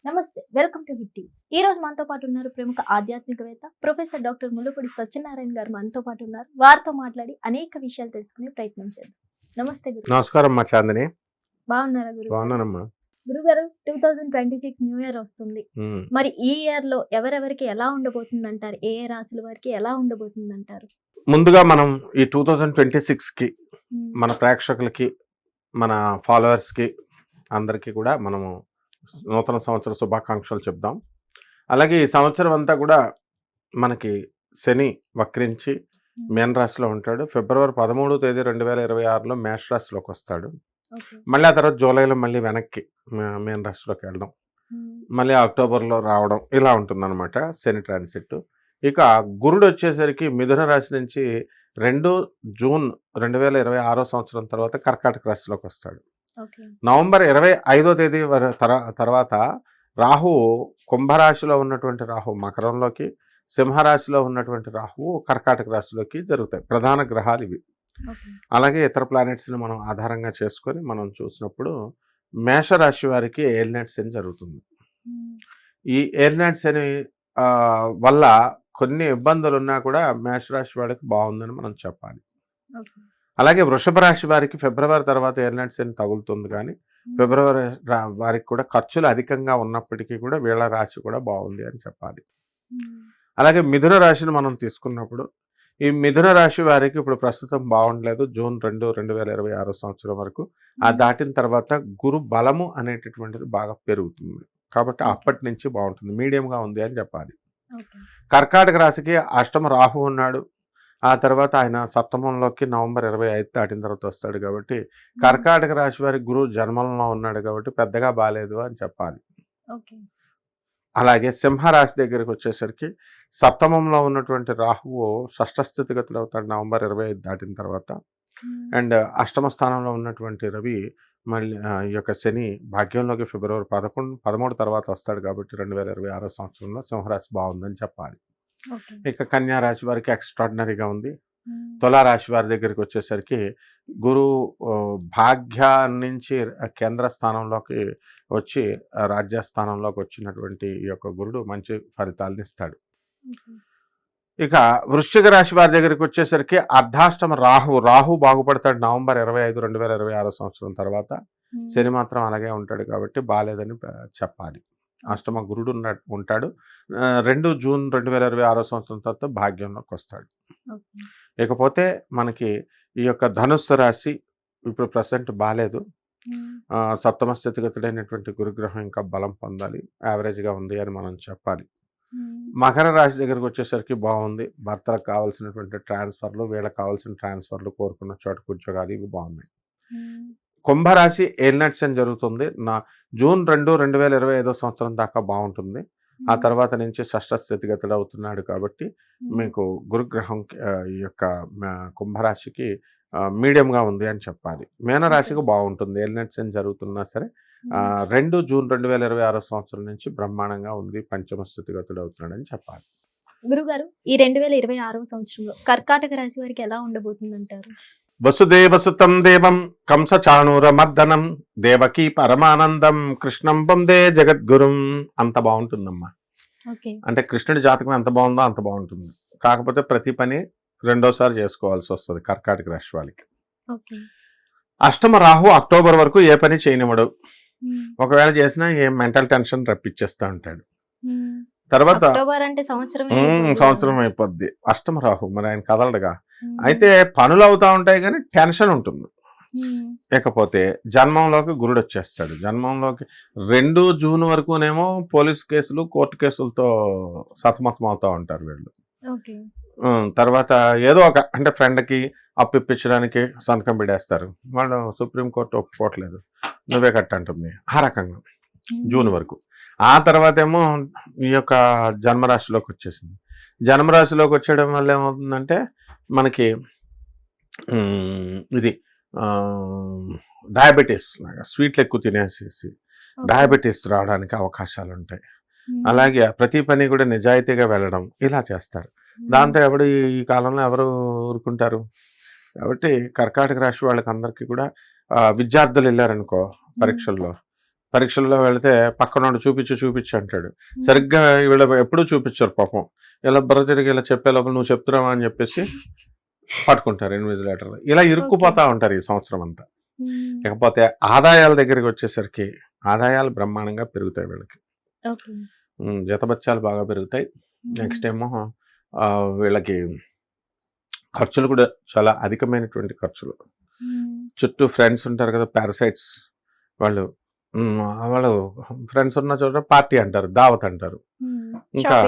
నమస్తే. Welcome to hit TV. ఈ రోజు మనతో పాటు ఉన్నారు ప్రముఖ ఆధ్యాత్మికవేత్త ప్రొఫెసర్ డాక్టర్ ముల్లపూడి సత్యనారాయణ గారు మనతో పాటు ఉన్నారు. వారితో మాట్లాడి అనేక విషయాలు తెలుసుకునే ప్రయత్నం చేద్దాం. నమస్తే గురు. నమస్కారం అమ్మా చాందిని. బాగున్నారా గురు? బాగున్నానమ్మా. గురుగారు 2026 న్యూ ఇయర్ వస్తుంది. మరి ఈ ఇయర్ లో ఎవరెవరికి ఎలా ఉండబోతుంది అంటారు? ఏ ఏ రాశుల వారికి ఎలా ఉండబోతుంది అంటారు? ముందుగా మనం ఈ 2026 కి మన ప్రేక్షకులకి, మన ఫాలోవర్స్ కి అందరికీ కూడా మనము నూతన సంవత్సర శుభాకాంక్షలు చెప్దాం. అలాగే ఈ సంవత్సరం అంతా కూడా మనకి శని వక్రించి మేన రాశిలో ఉంటాడు. ఫిబ్రవరి 13వ తేదీ 2026లో మేష రాశిలోకి వస్తాడు. మళ్ళీ ఆ తర్వాత జూలైలో మళ్ళీ వెనక్కి మేన రాశిలోకి వెళ్ళడం, మళ్ళీ అక్టోబర్లో రావడం, ఇలా ఉంటుందన్నమాట శని ట్రాన్సిట్. ఇక గురుడు వచ్చేసరికి మిథున రాశి నుంచి 2 జూన్ 2026 సంవత్సరం తర్వాత కర్కాటక రాశిలోకి వస్తాడు. నవంబర్ 25వ తేదీ తర్వాత రాహువు కుంభరాశిలో ఉన్నటువంటి రాహువు మకరంలోకి, సింహరాశిలో ఉన్నటువంటి రాహువు కర్కాటక రాశిలోకి జరుగుతాయి. ప్రధాన గ్రహాలు ఇవి. అలాగే ఇతర ప్లానెట్స్ని మనం ఆధారంగా చేసుకొని మనం చూసినప్పుడు మేషరాశి వారికి ఏలినాటి శని జరుగుతుంది. ఈ ఏలినాటి శని వల్ల కొన్ని ఇబ్బందులు ఉన్నా కూడా మేషరాశి వాడికి బాగుందని మనం చెప్పాలి. అలాగే వృషభ రాశి వారికి ఫిబ్రవరి తర్వాత ఏలినాటి శని తగులుతుంది, కానీ ఫిబ్రవరి వారికి కూడా ఖర్చులు అధికంగా ఉన్నప్పటికీ కూడా వీళ్ళ రాశి కూడా బాగుంది అని చెప్పాలి. అలాగే మిథున రాశిని మనం తీసుకున్నప్పుడు ఈ మిథున రాశి వారికి ఇప్పుడు ప్రస్తుతం బాగుండలేదు. జూన్ 2, 2026 సంవత్సరం వరకు ఆ దాటిన తర్వాత గురు బలము అనేటటువంటిది బాగా పెరుగుతుంది, కాబట్టి అప్పటి నుంచి బాగుంటుంది, మీడియంగా ఉంది అని చెప్పాలి. కర్కాటక రాశికి అష్టమ రాహు ఉన్నాడు. ఆ తర్వాత ఆయన సప్తమంలోకి నవంబర్ 25 దాటిన తర్వాత వస్తాడు, కాబట్టి కర్కాటక రాశి వారికి గురువు జన్మంలో ఉన్నాడు కాబట్టి పెద్దగా బాగాలేదు అని చెప్పాలి. అలాగే సింహరాశి దగ్గరికి వచ్చేసరికి సప్తమంలో ఉన్నటువంటి రాహువు షష్ఠ స్థితిగతులు అవుతాడు నవంబర్ 25 దాటిన తర్వాత. అండ్ అష్టమ స్థానంలో ఉన్నటువంటి రవి మళ్ళీ ఈ యొక్క శని భాగ్యంలోకి ఫిబ్రవరి 13 తర్వాత వస్తాడు, కాబట్టి 2026 సంవత్సరంలో సింహరాశి బాగుందని చెప్పాలి. ఇక కన్యా రాశి వారికి ఎక్స్ట్రాడినరీగా ఉంది. తులారాశి వారి దగ్గరికి వచ్చేసరికి గురువు భాగ్య నుంచి కేంద్ర స్థానంలోకి వచ్చి రాజ్యస్థానంలోకి వచ్చినటువంటి ఈ యొక్క గురుడు మంచి ఫలితాలను ఇస్తాడు. ఇక వృశ్చిక రాశి వారి దగ్గరికి వచ్చేసరికి అర్ధాష్టమ రాహు బాగుపడతాడు నవంబర్ 25, 2026 సంవత్సరం తర్వాత. శని మాత్రం అలాగే ఉంటాడు, కాబట్టి బాగాలేదని చెప్పాలి. అష్టమ గురుడు ఉంటాడు. 2 జూన్ 2026 సంవత్సరం తర్వాత భాగ్యంలోకి వస్తాడు. ఇకపోతే మనకి ఈ యొక్క ధనుస్సు రాశి ఇప్పుడు ప్రజెంట్ బాగాలేదు. సప్తమ స్థితిగతుడైనటువంటి గురుగ్రహం ఇంకా బలం పొందాలి, యావరేజ్గా ఉంది అని మనం చెప్పాలి. మకర రాశి దగ్గరకు వచ్చేసరికి బాగుంది. భర్తలకు కావాల్సినటువంటి ట్రాన్స్ఫర్లు, వీళ్ళకి కావాల్సిన ట్రాన్స్ఫర్లు, కోరుకున్న చోటుకు ఉద్యోగాలు ఇవి బాగున్నాయి. కుంభరాశి ఏలినాటి శని జరుగుతుంది. జూన్ 2, 2025 సంవత్సరం దాకా బాగుంటుంది. ఆ తర్వాత నుంచి షష్ఠ స్థితిగతులు అవుతున్నాడు, కాబట్టి మీకు గురుగ్రహం ఈ యొక్క కుంభరాశికి మీడియంగా ఉంది అని చెప్పాలి. మీనరాశికి బాగుంటుంది. ఏలినాటి శని జరుగుతున్నా సరే 2 జూన్ 2026 సంవత్సరం నుంచి బ్రహ్మాండంగా ఉంది, పంచమ స్థితిగతులు అవుతున్నాడు అని చెప్పాలి. గురుగారు, ఈ 2026 సంవత్సరంలో కర్కాటక రాశి వారికి ఎలా ఉండబోతుంది అంటారు? వసుదేవసుతం దేవం కంసచాణూరమర్దనం దేవకీ పరమానందం కృష్ణం వందే జగద్గురుం. అంత బాగుంటుందమ్మా. అంటే కృష్ణుడి జాతకం ఎంత బాగుందో అంత బాగుంటుంది. కాకపోతే ప్రతి పని రెండోసారి చేసుకోవాల్సి వస్తుంది కర్కాటక రాశి వాళ్ళకి. అష్టమ రాహు అక్టోబర్ వరకు ఏ పని చేయనివ్వడు. ఒకవేళ చేసినా ఏ మెంటల్ టెన్షన్ రప్పించేస్తా ఉంటాడు. తర్వాత సంవత్సరం అయిపోద్ది. అష్టమ రాహు మరి ఆయన కదలడుగా. అయితే పనులు అవుతా ఉంటాయి కానీ టెన్షన్ ఉంటుంది. ఇకపోతే జన్మంలోకి గురుడు వచ్చేస్తాడు. జన్మంలోకి 2 జూన్ వరకునేమో పోలీస్ కేసులు, కోర్టు కేసులతో సతమతం అవుతూ ఉంటారు వీళ్ళు. తర్వాత ఏదో ఒక అంటే ఫ్రెండ్కి అప్పు ఇప్పించడానికి సంతకం పెడేస్తారు. వాళ్ళు సుప్రీంకోర్టు ఒప్పుకోవట్లేదు, నువ్వే కట్టంటుంది. ఆ రకంగా జూన్ వరకు. ఆ తర్వాత ఏమో ఈ యొక్క జన్మరాశిలోకి వచ్చేసింది. జన్మరాశిలోకి వచ్చేయడం వల్ల ఏమవుతుందంటే మనకి ఇది డయాబెటీస్ లాగా స్వీట్లు ఎక్కువ తినేసేసి డయాబెటీస్ రావడానికి అవకాశాలు ఉంటాయి. అలాగే ప్రతి పని కూడా నిజాయితీగా వెళ్ళడం ఇలా చేస్తారు. దాంతో ఎవరు ఈ కాలంలో ఎవరు ఊరుకుంటారు? కాబట్టి కర్కాటక రాశి వాళ్ళకి అందరికీ కూడా విద్యార్థులు వెళ్ళారనుకో పరీక్షల్లో, పరీక్షల్లో వెళితే పక్కనోడు చూపించు అంటాడు. సరిగ్గా వీళ్ళు ఎప్పుడూ చూపించారు పాపం. ఇలా బుర్ర తిరిగి ఇలా చెప్పే లోపల నువ్వు చెప్తున్నావా అని చెప్పేసి పట్టుకుంటారు ఇన్విజిలేటర్లు. ఇలా ఇరుక్కుపోతా ఉంటారు ఈ సంవత్సరం అంతా. ఇకపోతే ఆదాయాల దగ్గరికి వచ్చేసరికి ఆదాయాలు బ్రహ్మాండంగా పెరుగుతాయి వీళ్ళకి. జీతబత్యాలు బాగా పెరుగుతాయి. నెక్స్ట్ ఏమో వీళ్ళకి ఖర్చులు కూడా చాలా అధికమైనటువంటి ఖర్చులు. చుట్టూ ఫ్రెండ్స్ ఉంటారు కదా, పారాసైట్స్. వాళ్ళు ఫ్రెండ్స్ ఉన్న చోట పార్టీ అంటారు, దావత్ అంటారు. ఇంకా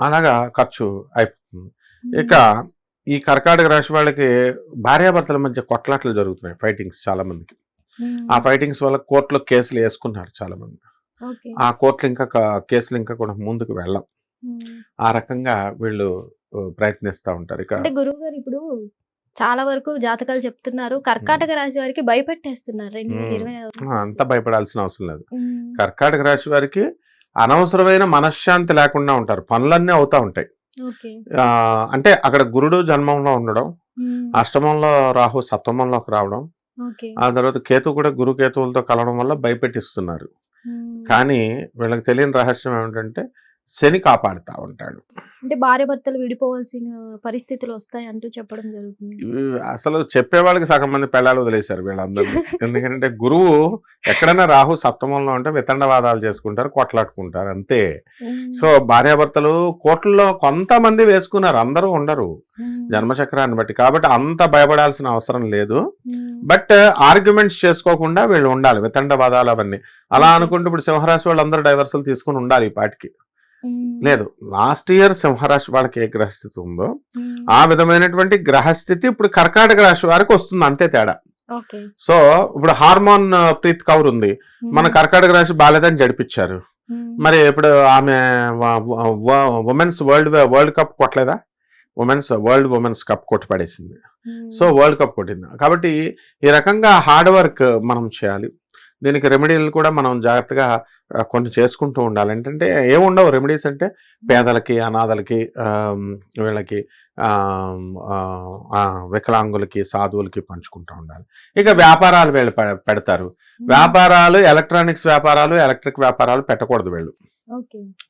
అలాగా ఖర్చు అయిపోతుంది. ఇక ఈ కర్కాటక రాశి వాళ్ళకి భార్యాభర్తల మధ్య కొట్లాట్లు జరుగుతున్నాయి, ఫైటింగ్స్ చాలా మందికి. ఆ ఫైటింగ్స్ వల్ల కోర్టులో కేసులు వేసుకున్నారు చాలా మంది. ఆ కోర్టులు కేసులు ఇంకా కూడా ముందుకు వెళ్ళం. ఆ రకంగా వీళ్ళు ప్రయత్నిస్తూ ఉంటారు. ఇక గురువు గారు ఇప్పుడు చాలా వరకు జాతకాలు చెప్తున్నారు, కర్కాటక రాశి వారికి భయపెట్టేస్తున్నారు 2020. అంతా భయపడాల్సిన అవసరం లేదు. కర్కాటక రాశి వారికి అనవసరమైన మనశ్శాంతి లేకుండా ఉంటారు, పనులన్నీ అవుతా ఉంటాయి. అంటే అక్కడ గురుడు జన్మంలో ఉండడం, అష్టమంలో రాహు సప్తమంలోకి రావడం, ఆ తర్వాత కేతు కూడా గురు కేతువులతో కలవడం వల్ల భయపెట్టిస్తున్నారు. కానీ వీళ్ళకి తెలియని రహస్యం ఏమిటంటే శని కాపాడుతూ ఉంటాడు. అంటే భార్య భర్తలు విడిపోవాల్సిన పరిస్థితులు వస్తాయి అంటూ చెప్పడం జరుగుతుంది. అసలు చెప్పేవాళ్ళకి సగం మంది పెళ్ళాలు వదిలేశారు వీళ్ళందరూ. ఎందుకంటే గురువు ఎక్కడైనా రాహు సప్తమంలో ఉంటే వితండవాదాలు చేసుకుంటారు, కొట్లాడుకుంటారు అంతే. సో భార్యాభర్తలు కోర్టుల్లో కొంతమంది వేసుకున్నారు, అందరూ ఉండరు జన్మచక్రాన్ని బట్టి. కాబట్టి అంత భయపడాల్సిన అవసరం లేదు. బట్ ఆర్గ్యుమెంట్స్ చేసుకోకుండా వీళ్ళు ఉండాలి, వితండవాదాలు అవన్నీ. అలా అనుకుంటూ ఇప్పుడు సింహరాశి వాళ్ళందరూ డైవర్సల్ తీసుకుని ఉండాలి ఈ పాటికి. లేదు, లాస్ట్ ఇయర్ సింహరాశి వాళ్ళకి ఏ గ్రహస్థితి ఉందో ఆ విధమైనటువంటి గ్రహస్థితి ఇప్పుడు కర్కాటక రాశి వారికి వస్తుంది, అంతే తేడా. సో ఇప్పుడు హార్మోన్ ప్రీత్ కౌర్ ఉంది, మన కర్కాటక రాశి బాలేదని జడిపించారు. మరి ఇప్పుడు ఆమె ఉమెన్స్ వరల్డ్ కప్ కొట్టలేదా? ఉమెన్స్ కప్ కొట్టి పడేసింది. సో వరల్డ్ కప్ కొట్టింది. కాబట్టి ఈ రకంగా హార్డ్ వర్క్ మనం చేయాలి. దీనికి రెమెడీలు కూడా మనం జాగ్రత్తగా కొన్ని చేసుకుంటూ ఉండాలి. ఏంటంటే ఏముండవు రెమెడీస్ అంటే పేదలకి, అనాథలకి, వీళ్ళకి వికలాంగులకి, సాధువులకి పంచుకుంటూ ఉండాలి. ఇక వ్యాపారాలు వీళ్ళు పెడతారు. వ్యాపారాలు ఎలక్ట్రానిక్స్ వ్యాపారాలు, ఎలక్ట్రిక్ వ్యాపారాలు పెట్టకూడదు. వీళ్ళు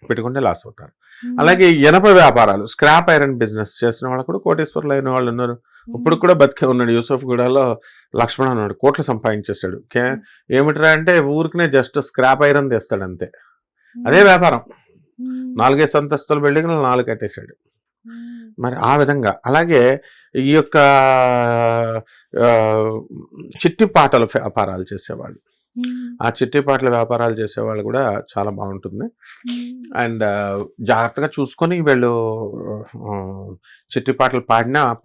పెట్టుకుంటే లాస్ అవుతారు. అలాగే ఇనప వ్యాపారాలు, స్క్రాప్ ఐరన్ బిజినెస్ చేసిన వాళ్ళు కూడా కోటీశ్వరులు అయిన వాళ్ళు ఉన్నారు. ఇప్పుడు కూడా బతికే ఉన్నాడు. యూసఫ్ గూడలో లక్ష్మణ్ అన్నాడు, కోట్లు సంపాదించేస్తాడు. ఏమిట్రా అంటే ఊరికినే జస్ట్ స్క్రాప్ ఐరన్ తెస్తాడు అంతే. అదే వ్యాపారం. 4 అంతస్తుల బిల్డింగ్లు 4 కట్టేశాడు. మరి ఆ విధంగా. అలాగే ఈ యొక్క చిట్టిపాటల వ్యాపారాలు చేసేవాళ్ళు, ఆ చిట్టిపాటల వ్యాపారాలు చేసేవాళ్ళు కూడా చాలా బాగుంటుంది. అండ్ జాగ్రత్తగా చూసుకొని వీళ్ళు చిట్టిపాటలు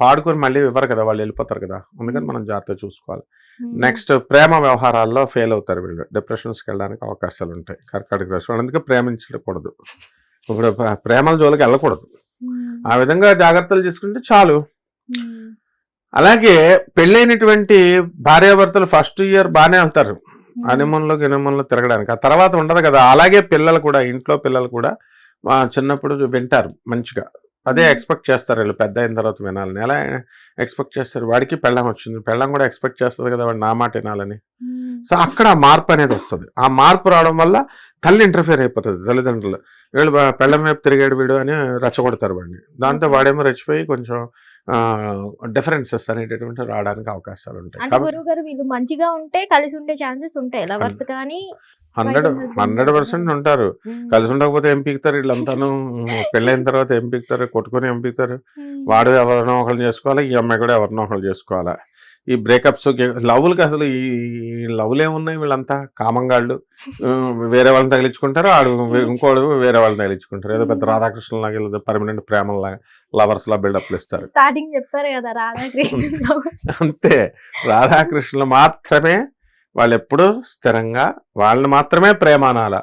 పాడుకొని మళ్ళీ ఇవ్వరు కదా, వాళ్ళు వెళ్ళిపోతారు కదా, అందుకని మనం జాగ్రత్తగా చూసుకోవాలి. నెక్స్ట్ ప్రేమ వ్యవహారాల్లో ఫెయిల్ అవుతారు వీళ్ళు, డిప్రెషన్స్కి వెళ్ళడానికి అవకాశాలు ఉంటాయి కర్కాటక రాశి వాళ్ళు. అందుకే ప్రేమించకూడదు, ఇప్పుడు ప్రేమల జోలికి వెళ్ళకూడదు. ఆ విధంగా జాగ్రత్తలు తీసుకుంటే చాలు. అలాగే పెళ్ళైనటువంటి భార్యాభర్తలు ఫస్ట్ ఇయర్ బాగానే వెళ్తారు హనీమూన్లో తిరగడానికి, ఆ తర్వాత ఉండదు కదా. అలాగే పిల్లలు కూడా, ఇంట్లో పిల్లలు కూడా చిన్నప్పుడు వింటారు మంచిగా, అదే ఎక్స్పెక్ట్ చేస్తారు వీళ్ళు పెద్ద అయిన తర్వాత వినాలని. ఎలా ఎక్స్పెక్ట్ చేస్తారు? వాడికి పెళ్ళం వచ్చింది, పెళ్ళం కూడా ఎక్స్పెక్ట్ చేస్తుంది కదా వాడు నా మాట వినాలని. సో అక్కడ మార్పు అనేది వస్తుంది. ఆ మార్పు రావడం వల్ల తల్లి ఇంటర్ఫియర్ అయిపోతుంది. తల్లిదండ్రులు వీళ్ళు పెళ్ళం వైపు తిరిగాడు వీడు అని రెచ్చగొడతారు వాడిని. దాంతో వాడేమో రెచ్చిపోయి కొంచెం డిఫరెన్సెస్ అనేటటువంటి రావడానికి అవకాశాలు ఉంటాయి. గురువు గారు వీళ్ళు మంచిగా ఉంటే కలిసి ఉండే ఛాన్సెస్ ఉంటాయి, లవర్స్ కానీ 100% ఉంటారు. కలిసి ఉండకపోతే ఏం పీకుతారు వీళ్ళంతాను. పెళ్ళైన తర్వాత ఏం పీకుతారు? కొట్టుకొని ఏం పీకుతారు? వాడు ఎవరినో ఒకళ్ళు చేసుకోవాలి, ఈ అమ్మాయి కూడా ఎవరినో ఒకళ్ళు చేసుకోవాలా. ఈ బ్రేకప్స్, లవ్లకి అసలు ఈ లవ్లు ఏమున్నాయి? వీళ్ళంతా కామంగాళ్ళు. వేరే వాళ్ళని తగిలించుకుంటారు, ఆడు ఇంకోడు వేరే వాళ్ళని తగిలించుకుంటారు. ఏదో పెద్ద రాధాకృష్ణ లాగా, ఏదో పర్మనెంట్ ప్రేమలాగా లవర్స్ లా బిల్డప్లు ఇస్తారు. స్టార్టింగ్ చెప్పారు కదా రాధాకృష్ణ, అంతే. రాధాకృష్ణులు మాత్రమే వాళ్ళు ఎప్పుడు స్థిరంగా, వాళ్ళని మాత్రమే ప్రేమ అనాల.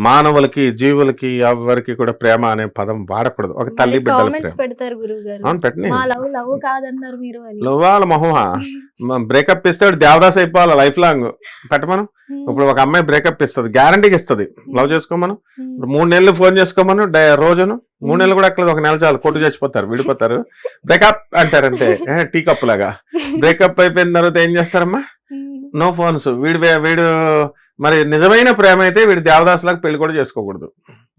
మానవులకి, జీవులకి, ఎవరికి కూడా ప్రేమ అనే పదం వాడకూడదు. ఒక తల్లి బిడ్డల పెట్టిన లవ్వాల మొహమా. బ్రేకప్ ఇస్తాడు, దేవదాస్ అయిపోవాలి లైఫ్ లాంగ్. పెట్టమను. ఇప్పుడు ఒక అమ్మాయి బ్రేకప్ ఇస్తుంది, గ్యారంటీకి ఇస్తుంది. లవ్ చేసుకోమను, 3 నెలలు ఫోన్ చేసుకోమను రోజును. 3 నెలలు కూడా ఎక్కలేదు, 1 నెల చాలు, కొట్టు చచ్చిపోతారు, విడిపోతారు. బ్రేకప్ అంటారు అంతే, టీ కప్ లాగా. బ్రేకప్ అయిపోయిన తర్వాత ఏం చేస్తారమ్మా? No phones. వీడు మరి నిజమైన ప్రేమ అయితే వీడు దేవదాసులకు పెళ్లి కూడా చేసుకోకూడదు,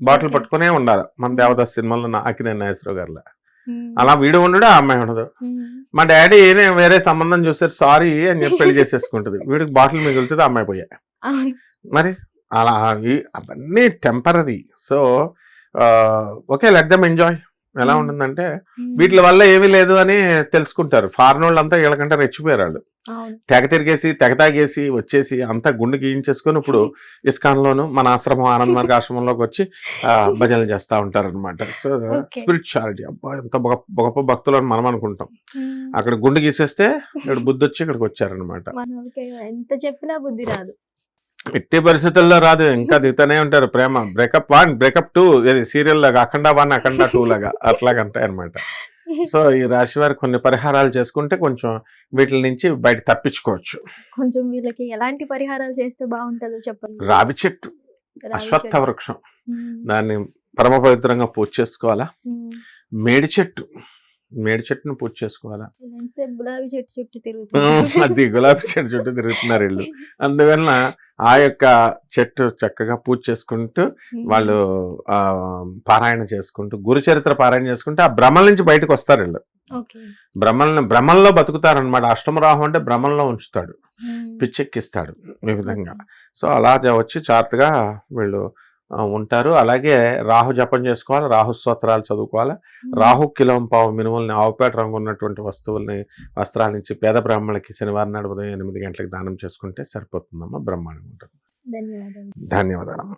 బాటిల్ పట్టుకునే ఉండాలి. మన దేవదాస్ సినిమాలో అక్కినేని నాగేశ్వరరావు గారిలా అలా వీడు ఉండడు, ఆ అమ్మాయి ఉండదు. మా డాడీ వేరే సంబంధం చూస్తే సారీ అని చెప్పి పెళ్లి చేసేసుకుంటుంది. వీడికి బాటిల్ మిగులుతుంది, ఆ అమ్మాయి పోయా. మరి అలా అవన్నీ temporary. So okay, let them enjoy. ఎలా ఉంటుందంటే వీటి వల్ల ఏమీ లేదు అని తెలుసుకుంటారు. ఫారెన్ వాళ్ళంతా వీళ్ళకంటే రెచ్చిపోయారు. వాళ్ళు తెగ తిరిగేసి తెగ తాగేసి వచ్చేసి అంతా గుండె గీయించేసుకొని ఇప్పుడు ఇస్కాన్లోను మన ఆశ్రమం ఆనంద మార్గ ఆశ్రమంలోకి వచ్చి భజనలు చేస్తూ ఉంటారు అనమాట. సో స్పిరిచువాలిటీ, అబ్బా ఎంత గొప్ప భక్తులు అని మనం అనుకుంటాం. అక్కడ గుండె గీసేస్తే ఇక్కడ బుద్ధి వచ్చి ఇక్కడికి వచ్చారనమాట. ఎంత చెప్పినా బుద్ధి రాదు, ఎట్టి పరిస్థితుల్లో రాదు. ఇంకా దిగుతూనే ఉంటారు ప్రేమ. బ్రేకప్ 1, బ్రేకప్ 2, సీరియల్ లాగా అఖండ 1, అఖండ 2 లాగా అట్లాగంటాయి అనమాట. సో ఈ రాశి వారు కొన్ని పరిహారాలు చేసుకుంటే కొంచెం వీటి నుంచి బయట తప్పించుకోవచ్చు. కొంచెం వీళ్ళకి ఎలాంటి పరిహారాలు చేస్తే బాగుంటుందో చెప్పండి. రావి చెట్టు, అశ్వత్థ వృక్షం, దాన్ని పరమ పవిత్రంగా పూజ చేసుకోవాలా. మేడి చెట్టును పూజ చేసుకోవాలా. గులాబీ చెట్టు చుట్టూ తిరుగుతున్నారు, అది గులాబీ చెట్టు చుట్టూ తిరుగుతున్నారు వీళ్ళు. అందువలన ఆ యొక్క చెట్టు చక్కగా పూజ చేసుకుంటూ వాళ్ళు పారాయణ చేసుకుంటూ గురు చరిత్ర పారాయణ చేసుకుంటూ ఆ భ్రమల నుంచి బయటకు వస్తారు వీళ్ళు. భ్రమల్లో బతుకుతారనమాట. అష్టమరాహు అంటే భ్రమంలో ఉంచుతాడు, పిచ్చెక్కిస్తాడు ఈ విధంగా. సో అలా వచ్చి జాగ్రత్తగా వీళ్ళు ఉంటారు. అలాగే రాహు జపం చేసుకోవాలి, రాహు స్తోత్రాలు చదువుకోవాలి. రాహు కిలోం పావు మినుముల్ని, ఆవుపేట రంగు ఉన్నటువంటి వస్త్రాల నుంచి పేద బ్రాహ్మణులకి శనివారం నాడు ఉదయం 8 గంటలకు దానం చేసుకుంటే సరిపోతుందమ్మా. బ్రహ్మాండంగా ఉంటుంది. ధన్యవాదాలు. ధన్యవాదాలమ్మా.